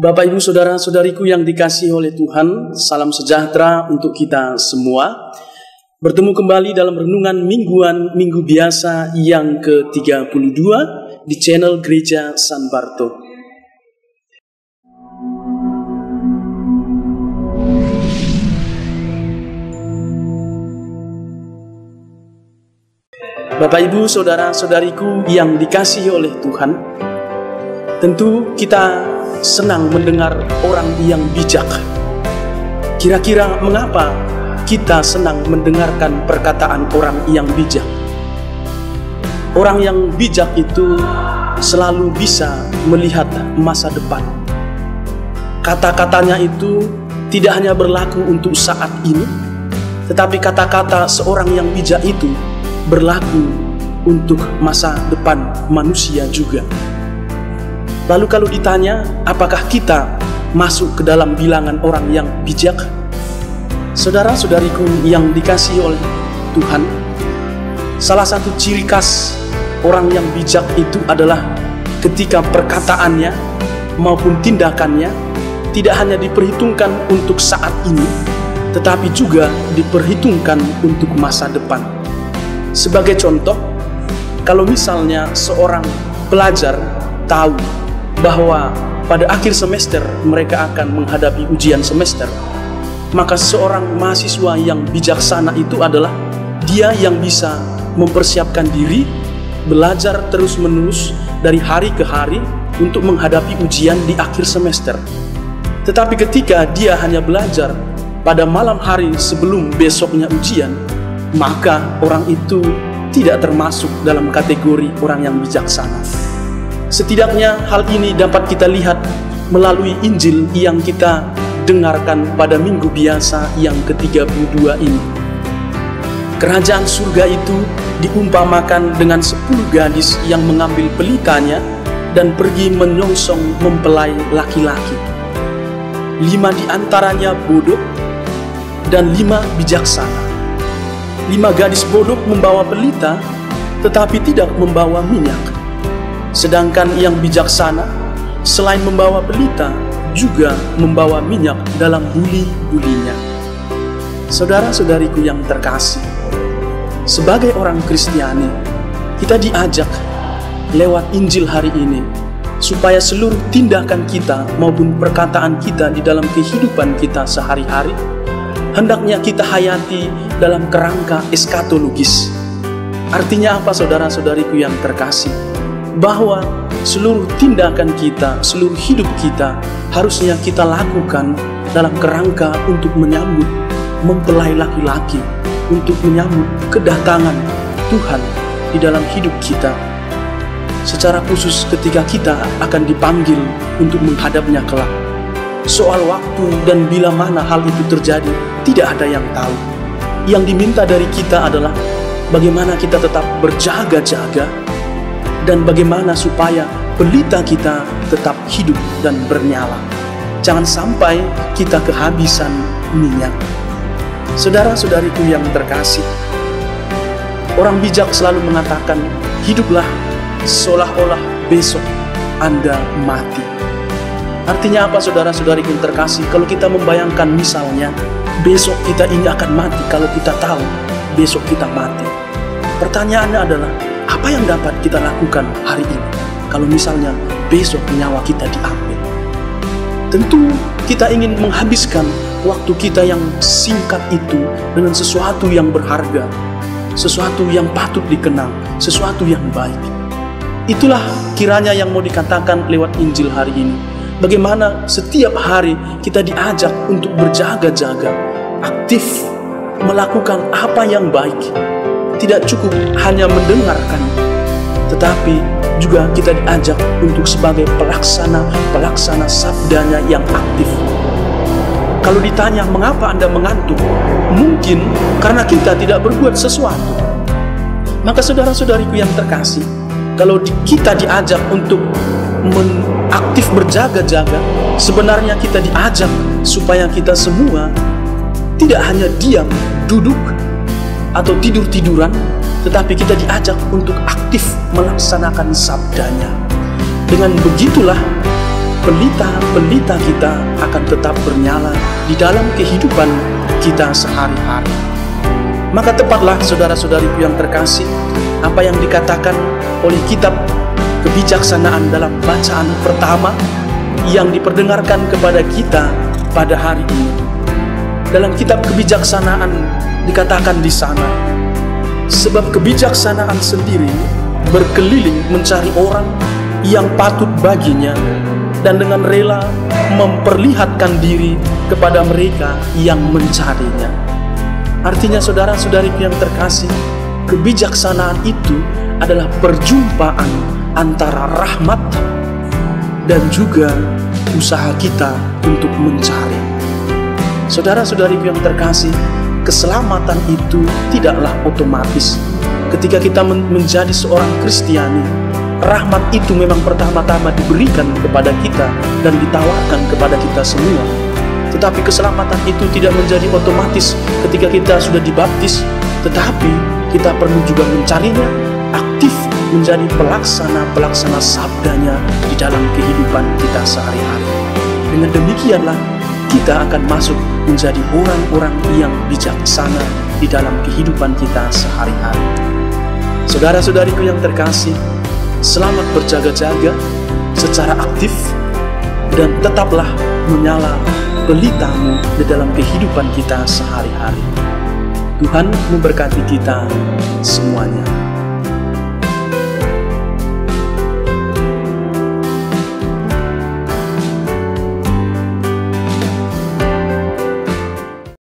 Bapak, Ibu, Saudara-saudariku yang dikasihi oleh Tuhan, salam sejahtera untuk kita semua. Bertemu kembali dalam renungan mingguan Minggu Biasa yang ke-32 di channel Gereja San Barto. Bapak, Ibu, Saudara-saudariku yang dikasihi oleh Tuhan, tentu kita senang mendengar orang yang bijak. Kira-kira mengapa kita senang mendengarkan perkataan orang yang bijak? Orang yang bijak itu selalu bisa melihat masa depan. Kata-katanya itu tidak hanya berlaku untuk saat ini, tetapi kata-kata seorang yang bijak itu berlaku untuk masa depan manusia juga. Lalu kalau ditanya, apakah kita masuk ke dalam bilangan orang yang bijak? Saudara-saudariku yang dikasihi oleh Tuhan, salah satu ciri khas orang yang bijak itu adalah ketika perkataannya maupun tindakannya tidak hanya diperhitungkan untuk saat ini, tetapi juga diperhitungkan untuk masa depan. Sebagai contoh, kalau misalnya seorang pelajar tahu bahwa pada akhir semester mereka akan menghadapi ujian semester, maka seorang mahasiswa yang bijaksana itu adalah dia yang bisa mempersiapkan diri, belajar terus-menerus dari hari ke hari untuk menghadapi ujian di akhir semester. Tetapi ketika dia hanya belajar pada malam hari sebelum besoknya ujian, maka orang itu tidak termasuk dalam kategori orang yang bijaksana. Setidaknya hal ini dapat kita lihat melalui Injil yang kita dengarkan pada Minggu Biasa yang ke-32 ini. Kerajaan surga itu diumpamakan dengan 10 gadis yang mengambil pelitanya dan pergi menyongsong mempelai laki-laki. 5 di antaranya bodoh dan 5 bijaksana. 5 gadis bodoh membawa pelita tetapi tidak membawa minyak. Sedangkan yang bijaksana selain membawa pelita juga membawa minyak dalam buli-bulinya. Saudara-saudariku yang terkasih, sebagai orang Kristiani, kita diajak lewat Injil hari ini supaya seluruh tindakan kita maupun perkataan kita di dalam kehidupan kita sehari-hari hendaknya kita hayati dalam kerangka eskatologis. Artinya apa, saudara-saudariku yang terkasih? Bahwa seluruh tindakan kita, seluruh hidup kita harusnya kita lakukan dalam kerangka untuk menyambut mempelai laki-laki, untuk menyambut kedatangan Tuhan di dalam hidup kita. Secara khusus ketika kita akan dipanggil untuk menghadapnya kelak. Soal waktu dan bila mana hal itu terjadi, tidak ada yang tahu. Yang diminta dari kita adalah bagaimana kita tetap berjaga-jaga dan bagaimana supaya pelita kita tetap hidup dan bernyala. Jangan sampai kita kehabisan minyak. Saudara-saudariku yang terkasih, orang bijak selalu mengatakan, hiduplah seolah-olah besok Anda mati. Artinya apa, saudara-saudariku yang terkasih? Kalau kita membayangkan misalnya besok kita ini akan mati, kalau kita tahu besok kita mati, pertanyaannya adalah apa yang dapat kita lakukan hari ini kalau misalnya besok nyawa kita diambil? Tentu kita ingin menghabiskan waktu kita yang singkat itu dengan sesuatu yang berharga, sesuatu yang patut dikenang, sesuatu yang baik. Itulah kiranya yang mau dikatakan lewat Injil hari ini. Bagaimana setiap hari kita diajak untuk berjaga-jaga, aktif melakukan apa yang baik. Tidak cukup hanya mendengarkan, tetapi juga kita diajak untuk sebagai pelaksana sabdanya yang aktif. Kalau ditanya mengapa Anda mengantuk, mungkin karena kita tidak berbuat sesuatu. Maka saudara-saudariku yang terkasih, kalau kita diajak untuk aktif berjaga-jaga, sebenarnya kita diajak supaya kita semua tidak hanya diam, duduk, atau tidur-tiduran, tetapi kita diajak untuk aktif melaksanakan sabdanya. Dengan begitulah pelita-pelita kita akan tetap bernyala di dalam kehidupan kita sehari-hari. Maka tepatlah saudara-saudariku yang terkasih, apa yang dikatakan oleh kitab kebijaksanaan dalam bacaan pertama yang diperdengarkan kepada kita pada hari ini. Dalam kitab kebijaksanaan dikatakan di sana, sebab kebijaksanaan sendiri berkeliling mencari orang yang patut baginya dan dengan rela memperlihatkan diri kepada mereka yang mencarinya. Artinya saudara-saudariku yang terkasih, kebijaksanaan itu adalah perjumpaan antara rahmat dan juga usaha kita untuk mencari. Saudara-saudariku yang terkasih, keselamatan itu tidaklah otomatis. Ketika kita menjadi seorang Kristiani, rahmat itu memang pertama-tama diberikan kepada kita dan ditawarkan kepada kita semua. Tetapi keselamatan itu tidak menjadi otomatis ketika kita sudah dibaptis, tetapi kita perlu juga mencarinya, aktif menjadi pelaksana sabdanya di dalam kehidupan kita sehari-hari. Dengan demikianlah kita akan masuk menjadi orang-orang yang bijaksana di dalam kehidupan kita sehari-hari. Saudara-saudariku yang terkasih, selamat berjaga-jaga secara aktif dan tetaplah menyala pelitamu di dalam kehidupan kita sehari-hari. Tuhan memberkati kita semuanya.